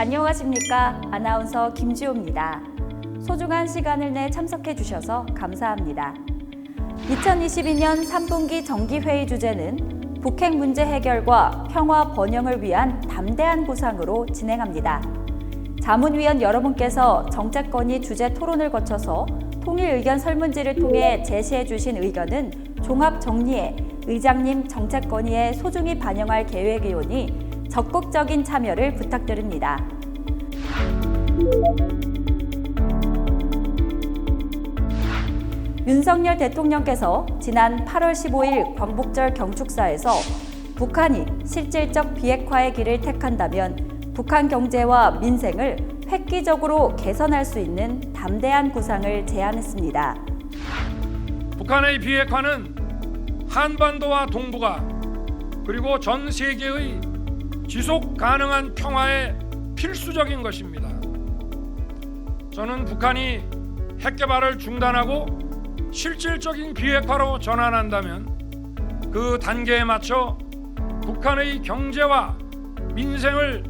안녕하십니까. 아나운서 김지호입니다. 소중한 시간을 내 참석해 주셔서 감사합니다. 2022년 3분기 정기회의 주제는 북핵 문제 해결과 평화 번영을 위한 담대한 구상으로 진행합니다. 자문위원 여러분께서 정책 건의 주제 토론을 거쳐서 통일 의견 설문지를 통해 제시해 주신 의견은 종합 정리해 의장님 정책 건의에 소중히 반영할 계획이오니 적극적인 참여를 부탁드립니다. 윤석열 대통령께서 지난 8월 15일 광복절 경축사에서 북한이 실질적 비핵화의 길을 택한다면 북한 경제와 민생을 획기적으로 개선할 수 있는 담대한 구상을 제안했습니다. 북한의 비핵화는 한반도와 동북아 그리고 전 세계의 지속 가능한 평화에 필수적인 것입니다. 저는 북한이 핵 개발을 중단하고 실질적인 비핵화로 전환한다면 그 단계에 맞춰 북한의 경제와 민생을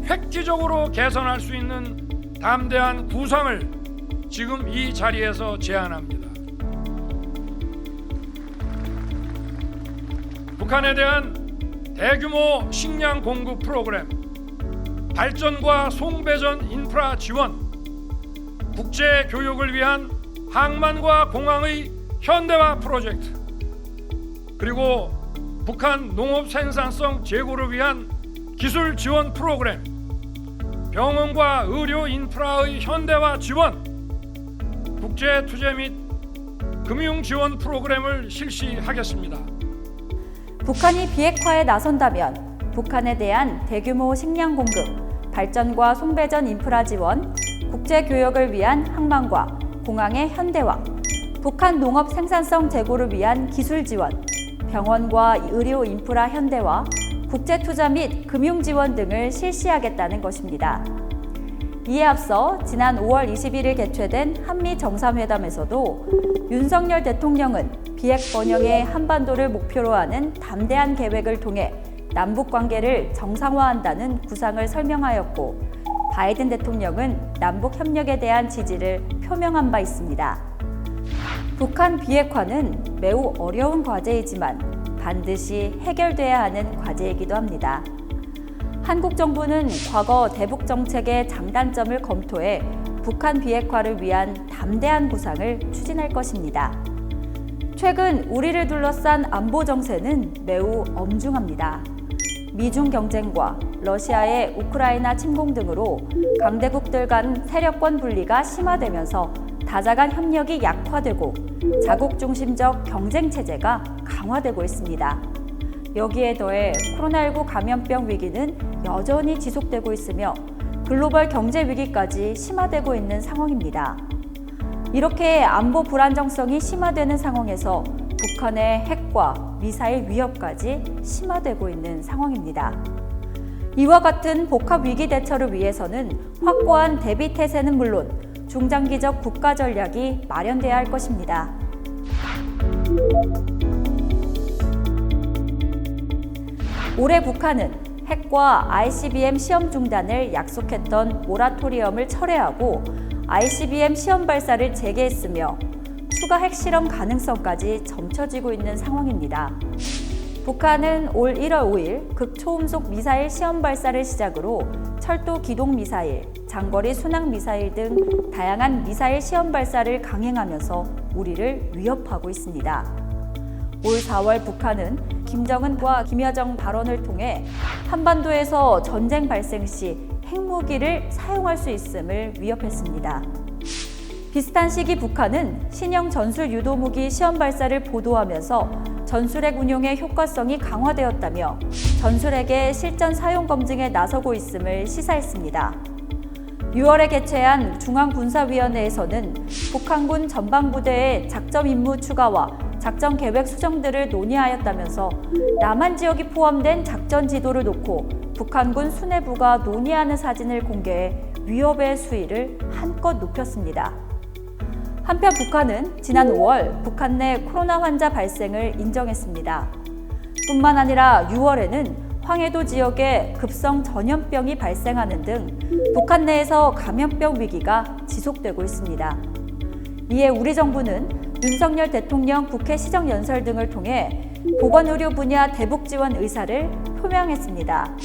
획기적으로 개선할 수 있는 담대한 구상을 지금 이 자리에서 제안합니다. 북한에 대한 대규모 식량 공급 프로그램, 발전과 송배전 인프라 지원, 국제 교육을 위한 항만과 공항의 현대화 프로젝트, 그리고 북한 농업 생산성 제고를 위한 기술 지원 프로그램, 병원과 의료 인프라의 현대화 지원, 국제 투자 및 금융 지원 프로그램을 실시하겠습니다. 북한이 비핵화에 나선다면 북한에 대한 대규모 식량 공급, 발전과 송배전 인프라 지원, 국제 교역을 위한 항만과 공항의 현대화, 북한 농업 생산성 제고를 위한 기술 지원, 병원과 의료 인프라 현대화, 국제 투자 및 금융 지원 등을 실시하겠다는 것입니다. 이에 앞서 지난 5월 21일 개최된 한미 정상회담에서도 윤석열 대통령은 비핵 번영의 한반도를 목표로 하는 담대한 계획을 통해 남북 관계를 정상화한다는 구상을 설명하였고, 바이든 대통령은 남북 협력에 대한 지지를 표명한 바 있습니다. 북한 비핵화는 매우 어려운 과제이지만 반드시 해결돼야 하는 과제이기도 합니다. 한국 정부는 과거 대북 정책의 장단점을 검토해 북한 비핵화를 위한 담대한 구상을 추진할 것입니다. 최근 우리를 둘러싼 안보 정세는 매우 엄중합니다. 미중 경쟁과 러시아의 우크라이나 침공 등으로 강대국들 간 세력권 분리가 심화되면서 다자 간 협력이 약화되고 자국 중심적 경쟁 체제가 강화되고 있습니다. 여기에 더해 코로나19 감염병 위기는 여전히 지속되고 있으며 글로벌 경제 위기까지 심화되고 있는 상황입니다. 이렇게 안보 불안정성이 심화되는 상황에서 북한의 핵과 미사일 위협까지 심화되고 있는 상황입니다. 이와 같은 복합 위기 대처를 위해서는 확고한 대비 태세는 물론 중장기적 국가 전략이 마련돼야 할 것입니다. 올해 북한은 핵과 ICBM 시험 중단을 약속했던 모라토리엄을 철회하고 ICBM 시험 발사를 재개했으며 추가 핵실험 가능성까지 점쳐지고 있는 상황입니다. 북한은 올 1월 5일 극초음속 미사일 시험 발사를 시작으로 철도 기동 미사일, 장거리 순항 미사일 등 다양한 미사일 시험 발사를 강행하면서 우리를 위협하고 있습니다. 올 4월 북한은 김정은과 김여정 발언을 통해 한반도에서 전쟁 발생 시 핵무기를 사용할 수 있음을 위협했습니다. 비슷한 시기 북한은 신형 전술 유도무기 시험 발사를 보도하면서 전술핵 운용의 효과성이 강화되었다며 전술핵의 실전 사용 검증에 나서고 있음을 시사했습니다. 6월에 개최한 중앙군사위원회에서는 북한군 전방부대의 작전 임무 추가와 작전 계획 수정들을 논의하였다면서 남한 지역이 포함된 작전 지도를 놓고 북한군 수뇌부가 논의하는 사진을 공개해 위협의 수위를 한껏 높였습니다. 한편 북한은 지난 5월 북한 내 코로나 환자 발생을 인정했습니다. 뿐만 아니라 6월에는 황해도 지역에 급성 전염병이 발생하는 등 북한 내에서 감염병 위기가 지속되고 있습니다. 이에 우리 정부는 윤석열 대통령 국회 시정연설 등을 통해 보건의료 분야 대북 지원 의사를 표명했습니다.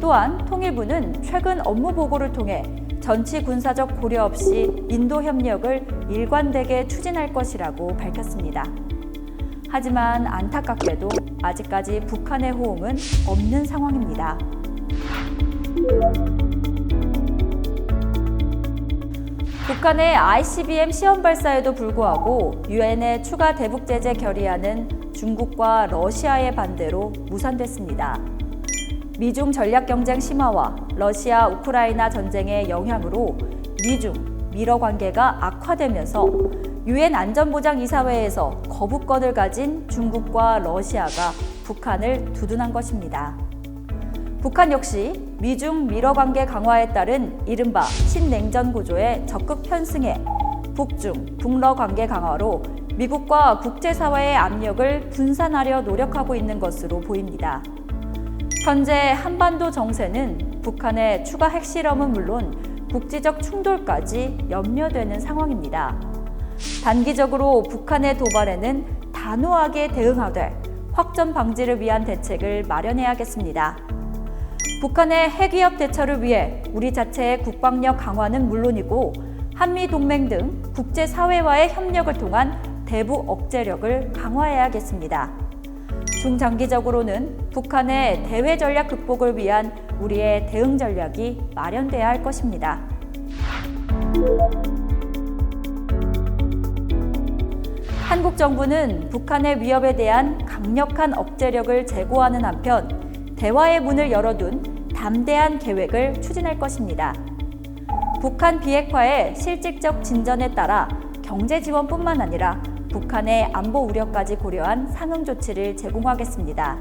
또한 통일부는 최근 업무 보고를 통해 전치 군사적 고려 없이 인도 협력을 일관되게 추진할 것이라고 밝혔습니다. 하지만 안타깝게도 아직까지 북한의 호응은 없는 상황입니다. 북한의 ICBM 시험 발사에도 불구하고 유엔의 추가 대북 제재 결의안은 중국과 러시아의 반대로 무산됐습니다. 미중 전략 경쟁 심화와 러시아 우크라이나 전쟁의 영향으로 미중, 미러 관계가 악화되면서 유엔 안전보장이사회에서 거부권을 가진 중국과 러시아가 북한을 두둔한 것입니다. 북한 역시 미중 미러 관계 강화에 따른 이른바 신냉전 구조에 적극 편승해 북중, 북러 관계 강화로 미국과 국제사회의 압력을 분산하려 노력하고 있는 것으로 보입니다. 현재 한반도 정세는 북한의 추가 핵실험은 물론 국지적 충돌까지 염려되는 상황입니다. 단기적으로 북한의 도발에는 단호하게 대응하되 확전 방지를 위한 대책을 마련해야겠습니다. 북한의 핵위협 대처를 위해 우리 자체의 국방력 강화는 물론이고 한미동맹 등 국제사회와의 협력을 통한 대북 억제력을 강화해야겠습니다. 중장기적으로는 북한의 대외 전략 극복을 위한 우리의 대응 전략이 마련돼야 할 것입니다. 한국 정부는 북한의 위협에 대한 강력한 억제력을 제고하는 한편 대화의 문을 열어둔 담대한 계획을 추진할 것입니다. 북한 비핵화의 실질적 진전에 따라 경제 지원뿐만 아니라 북한의 안보 우려까지 고려한 상응 조치를 제공하겠습니다.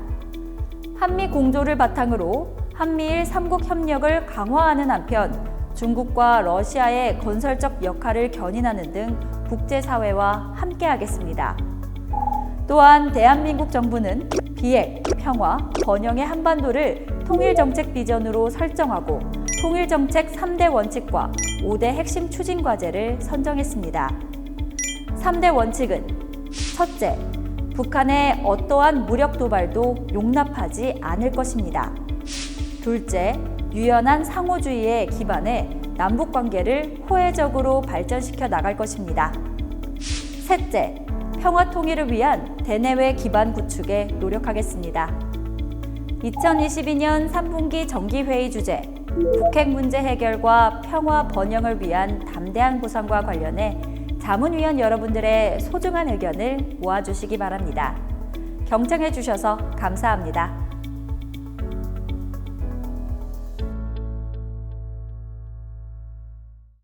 한미 공조를 바탕으로 한미일 3국 협력을 강화하는 한편 중국과 러시아의 건설적 역할을 견인하는 등 국제사회와 함께하겠습니다. 또한 대한민국 정부는 비핵, 평화, 번영의 한반도를 통일정책 비전으로 설정하고 통일정책 3대 원칙과 5대 핵심 추진 과제를 선정했습니다. 3대 원칙은 첫째, 북한의 어떠한 무력 도발도 용납하지 않을 것입니다. 둘째, 유연한 상호주의에 기반해 남북 관계를 호혜적으로 발전시켜 나갈 것입니다. 셋째, 평화 통일을 위한 대내외 기반 구축에 노력하겠습니다. 2022년 3분기 정기회의 주제, 북핵 문제 해결과 평화 번영을 위한 담대한 보상과 관련해 자문위원 여러분들의 소중한 의견을 모아주시기 바랍니다. 경청해 주셔서 감사합니다.